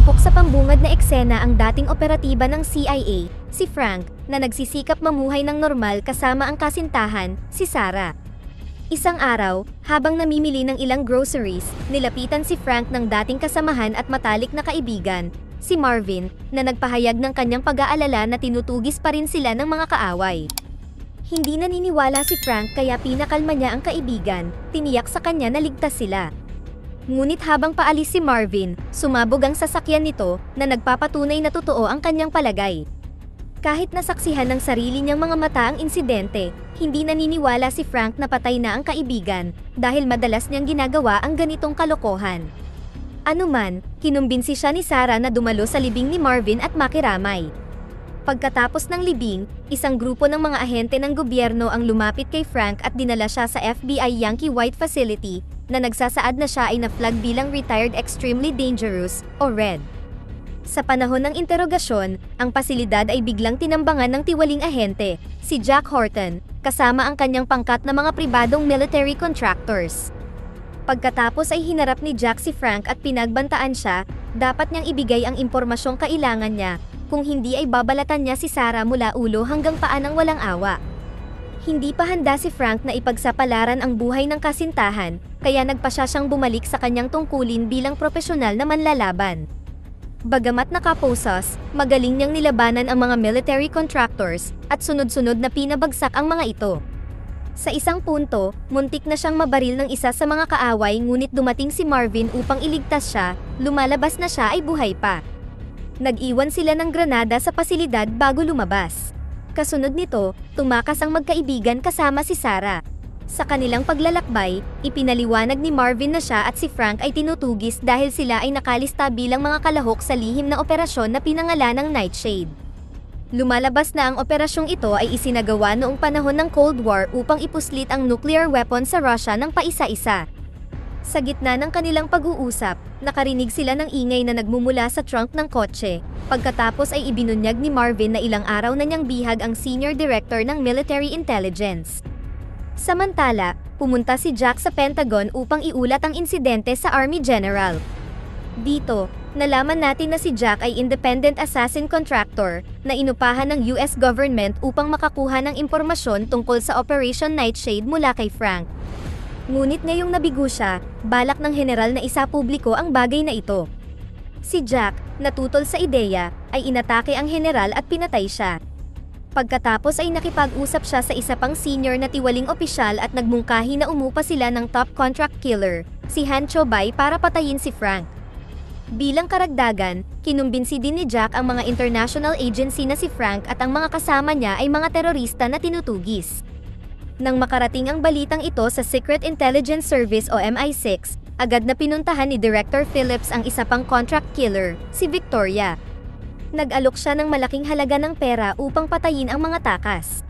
Tampok sa pambungad na eksena ang dating operatiba ng CIA, si Frank, na nagsisikap mamuhay ng normal kasama ang kasintahan, si Sarah. Isang araw, habang namimili ng ilang groceries, nilapitan si Frank ng dating kasamahan at matalik na kaibigan, si Marvin, na nagpahayag ng kanyang pag-aalala na tinutugis pa rin sila ng mga kaaway. Hindi naniniwala si Frank kaya pinakalma niya ang kaibigan, tiniyak sa kanya na ligtas sila. Ngunit habang paalis si Marvin, sumabog ang sasakyan nito na nagpapatunay na totoo ang kanyang palagay. Kahit nasaksihan ng sarili niyang mga mata ang insidente, hindi naniniwala si Frank na patay na ang kaibigan dahil madalas niyang ginagawa ang ganitong kalokohan. Anuman, kinumbinsi siya ni Sarah na dumalo sa libing ni Marvin at makiramay. Pagkatapos ng libing, isang grupo ng mga ahente ng gobyerno ang lumapit kay Frank at dinala siya sa FBI Yankee White Facility na nagsasaad na siya ay na-flag bilang Retired Extremely Dangerous o RED. Sa panahon ng interogasyon, ang pasilidad ay biglang tinambangan ng tiwaling ahente, si Jack Horton, kasama ang kanyang pangkat na mga pribadong military contractors. Pagkatapos ay hinarap ni Jack si Frank at pinagbantaan siya, dapat niyang ibigay ang impormasyong kailangan niya, kung hindi ay babalatan niya si Sarah mula ulo hanggang paa ng walang awa. Hindi pa handa si Frank na ipagsapalaran ang buhay ng kasintahan, kaya nagpasya siyang bumalik sa kanyang tungkulin bilang propesyonal na manlalaban. Bagamat nakaposas, magaling niyang nilabanan ang mga military contractors, at sunod-sunod na pinabagsak ang mga ito. Sa isang punto, muntik na siyang mabaril ng isa sa mga kaaway ngunit dumating si Marvin upang iligtas siya, lumalabas na siya ay buhay pa. Nag-iwan sila ng granada sa pasilidad bago lumabas. Kasunod nito, tumakas ang magkaibigan kasama si Sarah. Sa kanilang paglalakbay, ipinaliwanag ni Marvin na siya at si Frank ay tinutugis dahil sila ay nakalista bilang mga kalahok sa lihim na operasyon na pinangalan ng Nightshade. Lumalabas na ang operasyong ito ay isinagawa noong panahon ng Cold War upang ipuslit ang nuclear weapon sa Russia ng paisa-isa. Sa gitna ng kanilang pag-uusap, nakarinig sila ng ingay na nagmumula sa trunk ng kotse. Pagkatapos ay ibinunyag ni Marvin na ilang araw na niyang bihag ang Senior Director ng Military Intelligence. Samantala, pumunta si Jack sa Pentagon upang iulat ang insidente sa Army General. Dito, nalaman natin na si Jack ay independent assassin contractor na inupahan ng US government upang makakuha ng impormasyon tungkol sa Operation Nightshade mula kay Frank. Ngunit ngayong nabigo siya, balak ng general na isapubliko ang bagay na ito. Si Jack, natutol sa ideya, ay inatake ang general at pinatay siya. Pagkatapos ay nakipag-usap siya sa isa pang senior na tiwaling opisyal at nagmungkahi na umupa sila ng top contract killer, si Han Chobay para patayin si Frank. Bilang karagdagan, kinumbinsi din ni Jack ang mga international agency na si Frank at ang mga kasama niya ay mga terorista na tinutugis. Nang makarating ang balitang ito sa Secret Intelligence Service o MI6, agad na pinuntahan ni Director Phillips ang isa pang contract killer, si Victoria. Nag-alok siya ng malaking halaga ng pera upang patayin ang mga takas.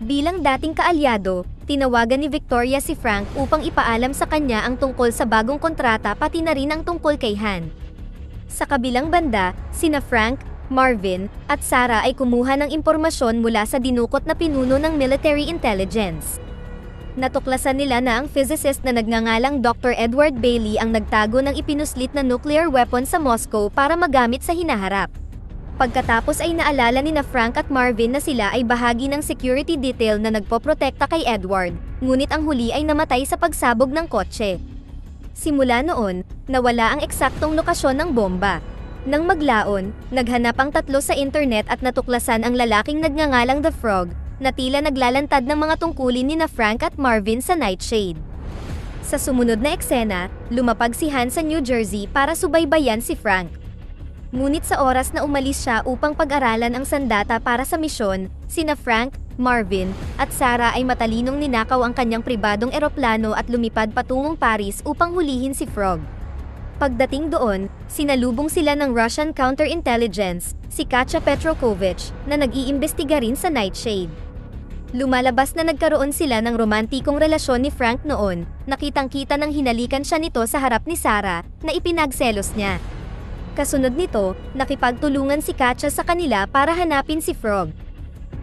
Bilang dating kaalyado, tinawagan ni Victoria si Frank upang ipaalam sa kanya ang tungkol sa bagong kontrata pati na rin ang tungkol kay Han. Sa kabilang banda, sina Frank, Marvin, at Sarah ay kumuha ng impormasyon mula sa dinukot na pinuno ng military intelligence. Natuklasan nila na ang physicist na nagngangalang Dr. Edward Bailey ang nagtago ng ipinuslit na nuclear weapon sa Moscow para magamit sa hinaharap. Pagkatapos ay naalala ni na Frank at Marvin na sila ay bahagi ng security detail na nagpoprotekta kay Edward, ngunit ang huli ay namatay sa pagsabog ng kotse. Simula noon, nawala ang eksaktong lokasyon ng bomba. Nang maglaon, naghanap ang tatlo sa internet at natuklasan ang lalaking nagngangalang The Frog, na tila naglalantad ng mga tungkulin ni na Frank at Marvin sa Nightshade. Sa sumunod na eksena, lumapag si Han sa New Jersey para subaybayan si Frank. Ngunit sa oras na umalis siya upang pag-aralan ang sandata para sa misyon, sina Frank, Marvin, at Sarah ay matalinong ninakaw ang kanyang pribadong eroplano at lumipad patungong Paris upang hulihin si Frog. Pagdating doon, sinalubong sila ng Russian counterintelligence, si Katya Petrokovich, na nag-iimbestiga rin sa Nightshade. Lumalabas na nagkaroon sila ng romantikong relasyon ni Frank noon, nakitang-kita nang hinalikan siya nito sa harap ni Sarah, na ipinagselos niya. Kasunod nito, nakipagtulungan si Katya sa kanila para hanapin si Frog.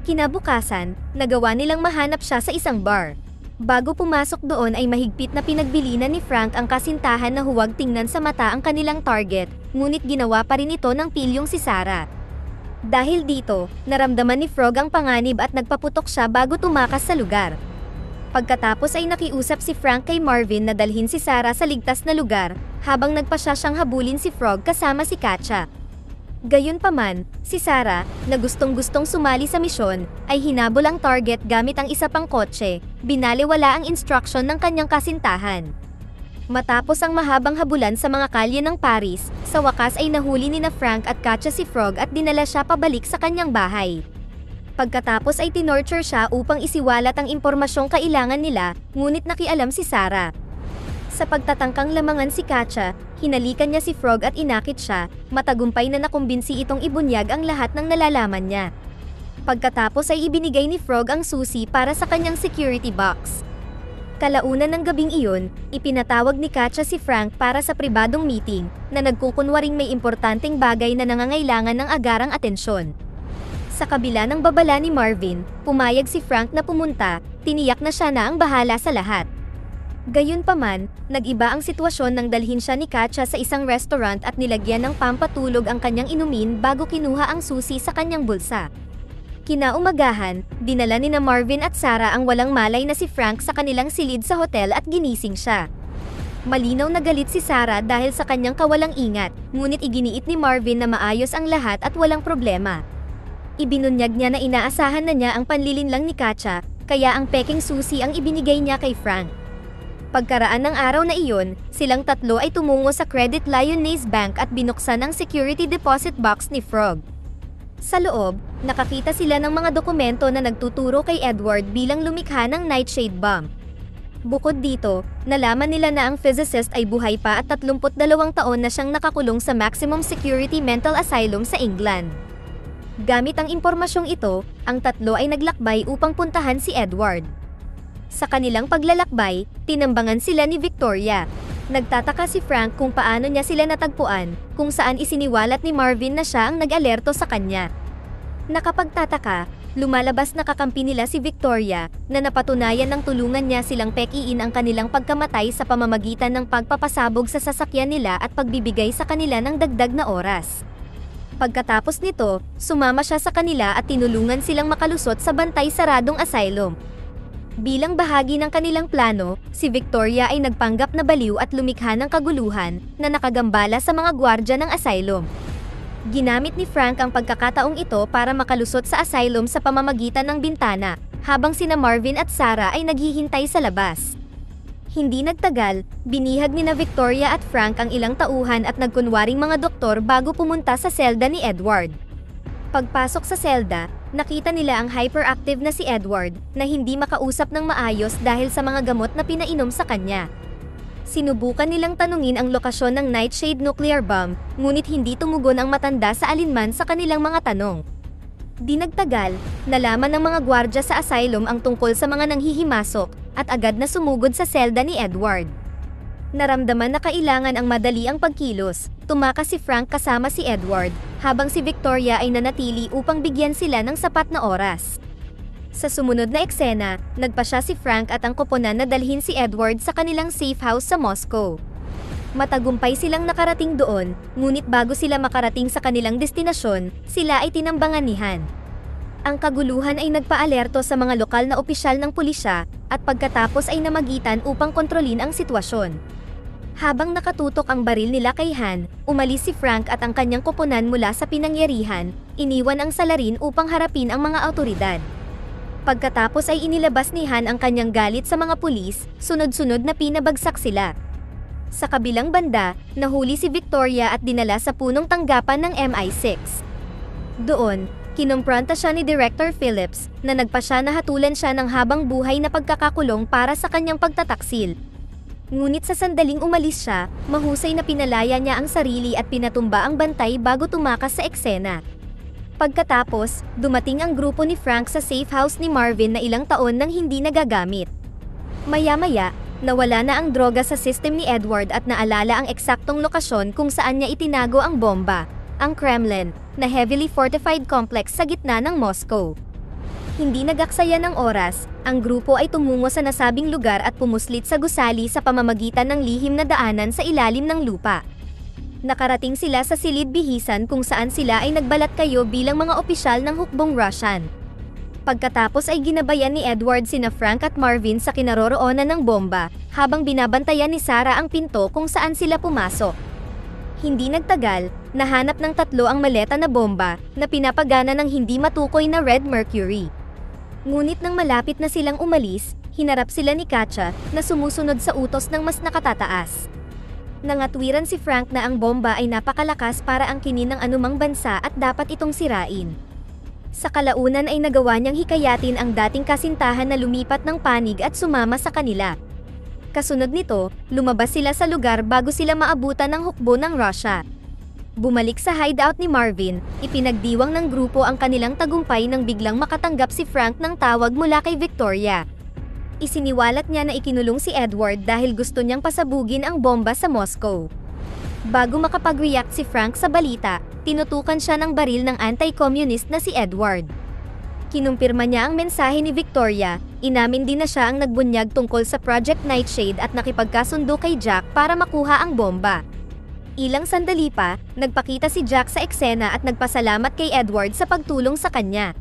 Kinabukasan, nagawa nilang mahanap siya sa isang bar. Bago pumasok doon ay mahigpit na pinagbilinan ni Frank ang kasintahan na huwag tingnan sa mata ang kanilang target, ngunit ginawa pa rin ito ng pilyong si Sarah. Dahil dito, naramdaman ni Frog ang panganib at nagpaputok siya bago tumakas sa lugar. Pagkatapos ay nakiusap si Frank kay Marvin na dalhin si Sarah sa ligtas na lugar, habang nagpasya siyang habulin si Frog kasama si Katya. Gayunpaman, si Sarah, na gustong-gustong sumali sa misyon, ay hinabol ang target gamit ang isa pang kotse, binaliwala ang instruction ng kanyang kasintahan. Matapos ang mahabang habulan sa mga kalye ng Paris, sa wakas ay nahuli ni na Frank at Katya si Frog at dinala siya pabalik sa kanyang bahay. Pagkatapos ay tinorture siya upang isiwalat ang impormasyong kailangan nila, ngunit nakialam si Sarah. Sa pagtatangkang lamangan si Katya, hinalikan niya si Frog at inakit siya, matagumpay na nakumbinsi itong ibunyag ang lahat ng nalalaman niya. Pagkatapos ay ibinigay ni Frog ang susi para sa kanyang security box. Kalaunan ng gabing iyon, ipinatawag ni Katya si Frank para sa pribadong meeting, na nagkukunwaring may importanteng bagay na nangangailangan ng agarang atensyon. Sa kabila ng babala ni Marvin, pumayag si Frank na pumunta, tiniyak na siya na ang bahala sa lahat. Gayunpaman, nag-iba ang sitwasyon nang dalhin siya ni Katya sa isang restaurant at nilagyan ng pampatulog ang kanyang inumin bago kinuha ang susi sa kanyang bulsa. Kinaumagahan, dinala ni na Marvin at Sarah ang walang malay na si Frank sa kanilang silid sa hotel at ginising siya. Malinaw na galit si Sarah dahil sa kanyang kawalang ingat, ngunit iginiit ni Marvin na maayos ang lahat at walang problema. Ibinunyag niya na inaasahan na niya ang panlilinlang ni Katya, kaya ang peking susi ang ibinigay niya kay Frank. Pagkaraan ng araw na iyon, silang tatlo ay tumungo sa Credit Lyonnaise Bank at binuksan ang security deposit box ni Frog. Sa loob, nakakita sila ng mga dokumento na nagtuturo kay Edward bilang lumikha ng Nightshade Bomb. Bukod dito, nalaman nila na ang physicist ay buhay pa at 32 taon na siyang nakakulong sa Maximum Security Mental Asylum sa England. Gamit ang impormasyong ito, ang tatlo ay naglakbay upang puntahan si Edward. Sa kanilang paglalakbay, tinambangan sila ni Victoria. Nagtataka si Frank kung paano niya sila natagpuan, kung saan isiniwalat ni Marvin na siya ang nag-alerto sa kanya. Nakapagtataka, lumalabas na kakampi nila si Victoria, na napatunayan ng tulungan niya silang pekiin ang kanilang pagkamatay sa pamamagitan ng pagpapasabog sa sasakyan nila at pagbibigay sa kanila ng dagdag na oras. Pagkatapos nito, sumama siya sa kanila at tinulungan silang makalusot sa bantay saradong asylum. Bilang bahagi ng kanilang plano, si Victoria ay nagpanggap na baliw at lumikha ng kaguluhan na nakagambala sa mga gwardya ng asylum. Ginamit ni Frank ang pagkakataong ito para makalusot sa asylum sa pamamagitan ng bintana, habang sina Marvin at Sarah ay naghihintay sa labas. Hindi nagtagal, binihag ni na Victoria at Frank ang ilang tauhan at nagkunwaring mga doktor bago pumunta sa selda ni Edward. Pagpasok sa selda, nakita nila ang hyperactive na si Edward, na hindi makausap ng maayos dahil sa mga gamot na pinainom sa kanya. Sinubukan nilang tanungin ang lokasyon ng Nightshade Nuclear Bomb, ngunit hindi tumugon ang matanda sa alinman sa kanilang mga tanong. Di nagtagal, nalaman ng mga gwardya sa asylum ang tungkol sa mga nanghihimasok, at agad na sumugod sa selda ni Edward. Naramdaman na kailangan ang madali ang pagkilos, tumakas si Frank kasama si Edward, habang si Victoria ay nanatili upang bigyan sila ng sapat na oras. Sa sumunod na eksena, nagpasya si Frank at ang koponan na dalhin si Edward sa kanilang safe house sa Moscow. Matagumpay silang nakarating doon, ngunit bago sila makarating sa kanilang destinasyon, sila ay tinambangan ni Han. Ang kaguluhan ay nagpaalerto sa mga lokal na opisyal ng pulisya, at pagkatapos ay namagitan upang kontrolin ang sitwasyon. Habang nakatutok ang baril nila kay Han, umalis si Frank at ang kanyang koponan mula sa pinangyarihan, iniwan ang salarin upang harapin ang mga awtoridad. Pagkatapos ay inilabas ni Han ang kanyang galit sa mga pulis, sunod-sunod na pinabagsak sila. Sa kabilang banda, nahuli si Victoria at dinala sa punong tanggapan ng MI6. Doon, kinumpronta siya ni Director Phillips, na nagpasya na hatulan siya ng habang buhay na pagkakakulong para sa kanyang pagtataksil. Ngunit sa sandaling umalis siya, mahusay na pinalaya niya ang sarili at pinatumba ang bantay bago tumakas sa eksena. Pagkatapos, dumating ang grupo ni Frank sa safe house ni Marvin na ilang taon nang hindi nagagamit. Maya-maya, nawala na ang droga sa system ni Edward at naalala ang eksaktong lokasyon kung saan niya itinago ang bomba, ang Kremlin, na heavily fortified complex sa gitna ng Moscow. Hindi nagaksaya ng oras, ang grupo ay tumungo sa nasabing lugar at pumuslit sa gusali sa pamamagitan ng lihim na daanan sa ilalim ng lupa. Nakarating sila sa silid-bihisan kung saan sila ay nagbalat kayo bilang mga opisyal ng hukbong Russian. Pagkatapos ay ginabayan ni Edward sina Frank at Marvin sa kinaroroonan ng bomba, habang binabantayan ni Sarah ang pinto kung saan sila pumasok. Hindi nagtagal, nahanap ng tatlo ang maleta na bomba, na pinapagana ng hindi matukoy na red mercury. Ngunit nang malapit na silang umalis, hinarap sila ni Katya, na sumusunod sa utos ng mas nakatataas. Nangatwiran si Frank na ang bomba ay napakalakas para angkinin ng anumang bansa at dapat itong sirain. Sa kalaunan ay nagawa niyang hikayatin ang dating kasintahan na lumipat ng panig at sumama sa kanila. Kasunod nito, lumabas sila sa lugar bago sila maabutan ng hukbo ng Russia. Bumalik sa hideout ni Marvin, ipinagdiwang ng grupo ang kanilang tagumpay nang biglang makatanggap si Frank ng tawag mula kay Victoria. Isiniwalat niya na ikinulong si Edward dahil gusto niyang pasabugin ang bomba sa Moscow. Bago makapag-react si Frank sa balita, tinutukan siya ng baril ng anti-communist na si Edward. Kinumpirma niya ang mensahe ni Victoria, inamin din na siya ang nagbunyag tungkol sa Project Nightshade at nakipagkasundo kay Jack para makuha ang bomba. Ilang sandali pa, nagpakita si Jack sa eksena at nagpasalamat kay Edward sa pagtulong sa kanya.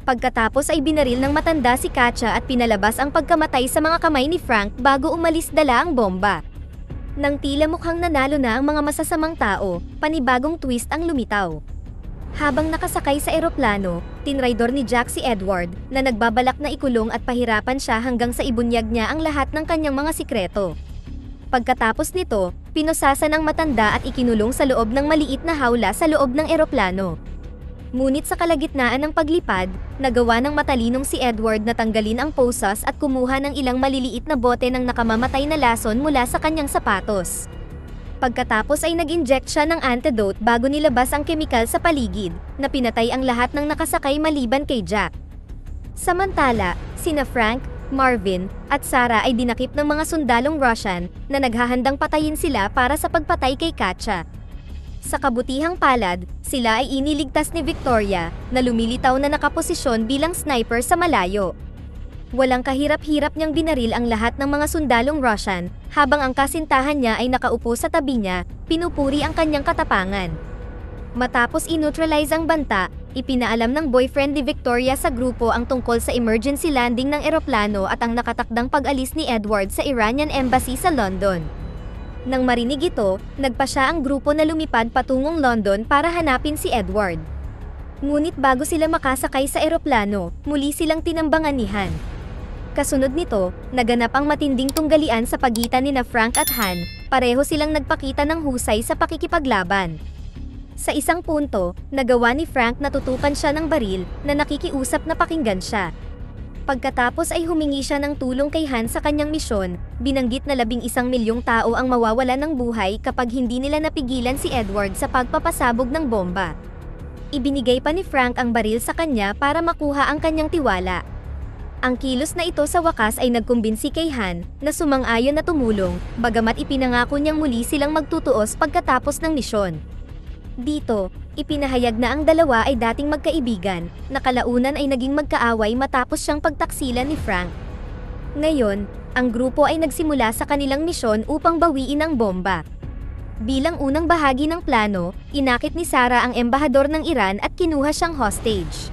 Pagkatapos ay binaril ng matanda si Katya at pinalabas ang pagkamatay sa mga kamay ni Frank bago umalis dala ang bomba. Nang tila mukhang nanalo na ang mga masasamang tao, panibagong twist ang lumitaw. Habang nakasakay sa eroplano, tinraidor ni Jack si Edward, na nagbabalak na ikulong at pahirapan siya hanggang sa ibunyag niya ang lahat ng kanyang mga sikreto. Pagkatapos nito, pinusasan ang matanda at ikinulong sa loob ng maliit na hawla sa loob ng eroplano. Ngunit sa kalagitnaan ng paglipad, nagawa ng matalinong si Edward na tanggalin ang posas at kumuha ng ilang maliliit na bote ng nakamamatay na lason mula sa kanyang sapatos. Pagkatapos ay nag-inject siya ng antidote bago nilabas ang kemikal sa paligid, na pinatay ang lahat ng nakasakay maliban kay Jack. Samantala, sina Frank, Marvin, at Sarah ay dinakip ng mga sundalong Russian, na naghahandang patayin sila para sa pagpatay kay Katya. Sa kabutihang palad, sila ay iniligtas ni Victoria, na lumilitaw na nakaposisyon bilang sniper sa malayo. Walang kahirap-hirap niyang binaril ang lahat ng mga sundalong Russian, habang ang kasintahan niya ay nakaupo sa tabi niya, pinupuri ang kanyang katapangan. Matapos i-neutralize ang banta, ipinaalam ng boyfriend ni Victoria sa grupo ang tungkol sa emergency landing ng eroplano at ang nakatakdang pag-alis ni Edward sa Iranian Embassy sa London. Nang marinig ito, nagpa siya ang grupo na lumipad patungong London para hanapin si Edward. Ngunit bago sila makasakay sa eroplano, muli silang tinambanganihan. Kasunod nito, naganap ang matinding tunggalian sa pagitan nina Frank at Han, pareho silang nagpakita ng husay sa pakikipaglaban. Sa isang punto, nagawa ni Frank na tutukan siya ng baril, na nakikiusap na pakinggan siya. Pagkatapos ay humingi siya ng tulong kay Han sa kanyang misyon, binanggit na 11 milyong tao ang mawawala ng buhay kapag hindi nila napigilan si Edward sa pagpapasabog ng bomba. Ibinigay pa ni Frank ang baril sa kanya para makuha ang kanyang tiwala. Ang kilos na ito sa wakas ay nagkumbinsi kay Han, na sumang-ayon na tumulong, bagamat ipinangako niyang muli silang magtutuos pagkatapos ng misyon. Dito, ipinahayag na ang dalawa ay dating magkaibigan, na kalaunan ay naging magkaaway matapos siyang pagtaksilan ni Frank. Ngayon, ang grupo ay nagsimula sa kanilang misyon upang bawiin ang bomba. Bilang unang bahagi ng plano, inakit ni Sarah ang embahador ng Iran at kinuha siyang hostage.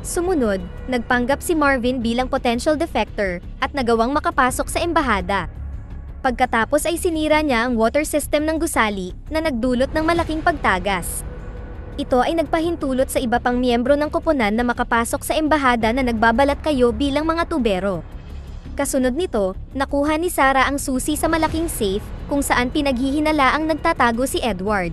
Sumunod, nagpanggap si Marvin bilang potential defector at nagawang makapasok sa embahada. Pagkatapos ay sinira niya ang water system ng gusali, na nagdulot ng malaking pagtagas. Ito ay nagpahintulot sa iba pang miyembro ng koponan na makapasok sa embahada na nagbabalat kayo bilang mga tubero. Kasunod nito, nakuha ni Sarah ang susi sa malaking safe, kung saan pinaghihinalaang nagtatago si Edward.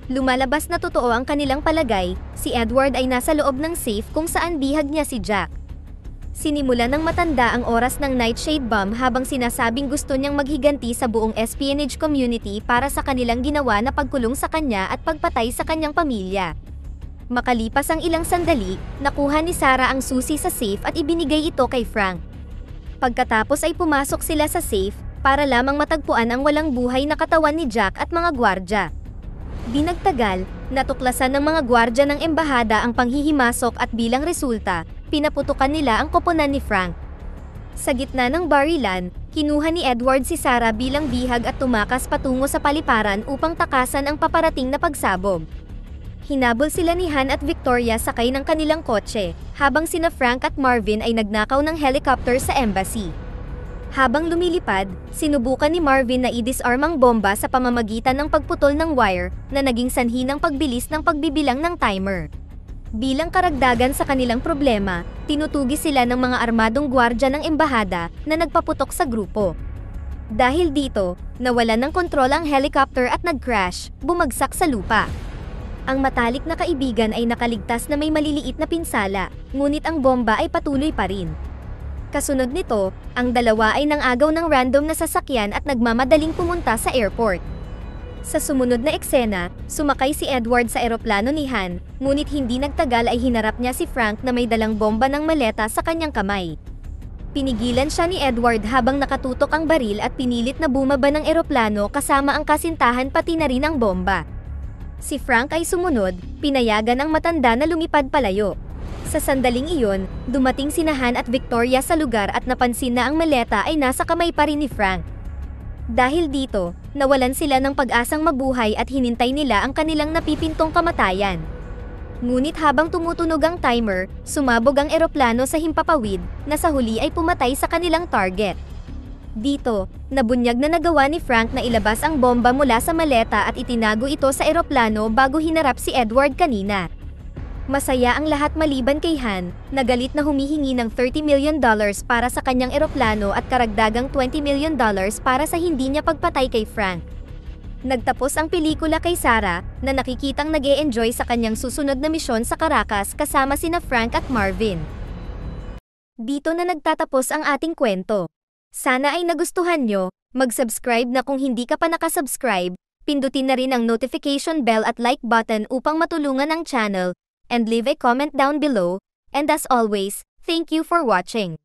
Lumalabas na totoo ang kanilang palagay, si Edward ay nasa loob ng safe kung saan bihag niya si Jack. Sinimula ng matanda ang oras ng Nightshade Bomb habang sinasabing gusto niyang maghiganti sa buong espionage community para sa kanilang ginawa na pagkulong sa kanya at pagpatay sa kanyang pamilya. Makalipas ang ilang sandali, nakuha ni Sarah ang susi sa safe at ibinigay ito kay Frank. Pagkatapos ay pumasok sila sa safe, para lamang matagpuan ang walang buhay na katawan ni Jack at mga gwardya. Di nagtagal, natuklasan ng mga gwardya ng embahada ang panghihimasok at bilang resulta, pinaputukan nila ang koponan ni Frank. Sa gitna ng barilan, kinuha ni Edward si Sarah bilang bihag at tumakas patungo sa paliparan upang takasan ang paparating na pagsabog. Hinabol sila ni Han at Victoria sakay ng kanilang kotse, habang sina Frank at Marvin ay nagnakaw ng helicopter sa embassy. Habang lumilipad, sinubukan ni Marvin na i-disarm ang bomba sa pamamagitan ng pagputol ng wire na naging sanhi ng pagbilis ng pagbibilang ng timer. Bilang karagdagan sa kanilang problema, tinutugis sila ng mga armadong gwardya ng embahada na nagpaputok sa grupo. Dahil dito, nawalan ng kontrol ang helicopter at nag-crash, bumagsak sa lupa. Ang matalik na kaibigan ay nakaligtas na may maliliit na pinsala, ngunit ang bomba ay patuloy pa rin. Kasunod nito, ang dalawa ay nangagaw ng random na sasakyan at nagmamadaling pumunta sa airport. Sa sumunod na eksena, sumakay si Edward sa eroplano ni Han, ngunit hindi nagtagal ay hinarap niya si Frank na may dalang bomba ng maleta sa kanyang kamay. Pinigilan siya ni Edward habang nakatutok ang baril at pinilit na bumaba ng eroplano kasama ang kasintahan pati na rin ang bomba. Si Frank ay sumunod, pinayagan ang matanda na lumipad palayo. Sa sandaling iyon, dumating sina Han at Victoria sa lugar at napansin na ang maleta ay nasa kamay pa rin ni Frank. Dahil dito, nawalan sila ng pag-asang mabuhay at hinintay nila ang kanilang napipintong kamatayan. Ngunit habang tumutunog ang timer, sumabog ang eroplano sa himpapawid, na sa huli ay pumatay sa kanilang target. Dito, nabunyag na nagawa ni Frank na ilabas ang bomba mula sa maleta at itinago ito sa eroplano bago hinarap si Edward kanina. Masaya ang lahat maliban kay Han, na galit na humihingi ng $30 million para sa kanyang eroplano at karagdagang $20 million para sa hindi niya pagpatay kay Frank. Nagtapos ang pelikula kay Sarah, na nakikitang nag-e-enjoy sa kanyang susunod na misyon sa Caracas kasama sina Frank at Marvin. Dito na nagtatapos ang ating kwento. Sana ay nagustuhan nyo, mag-subscribe na kung hindi ka pa nakasubscribe, pindutin na rin ang notification bell at like button upang matulungan ang channel, and leave a comment down below, and as always, thank you for watching.